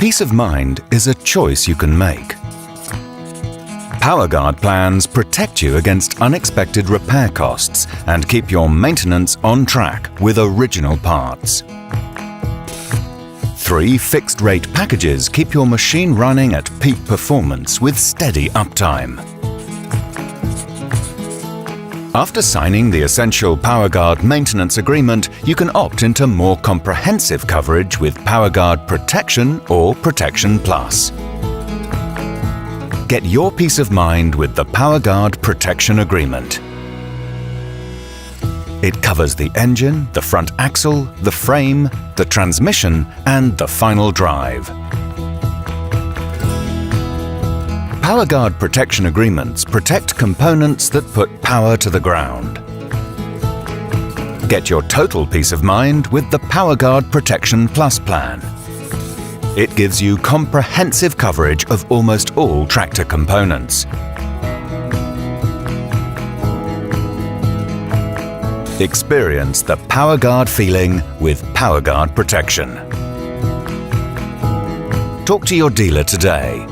Peace of mind is a choice you can make. PowerGard plans protect you against unexpected repair costs and keep your maintenance on track with original parts. 3 fixed-rate packages keep your machine running at peak performance with steady uptime. After signing the essential PowerGard maintenance agreement, you can opt into more comprehensive coverage with PowerGard Protection or Protection Plus. Get your peace of mind with the PowerGard Protection Agreement. It covers the engine, the front axle, the frame, the transmission, and the final drive. PowerGard protection agreements protect components that put power to the ground. Get your total peace of mind with the PowerGard Protection Plus plan. It gives you comprehensive coverage of almost all tractor components. Experience the PowerGard feeling with PowerGard protection. Talk to your dealer today.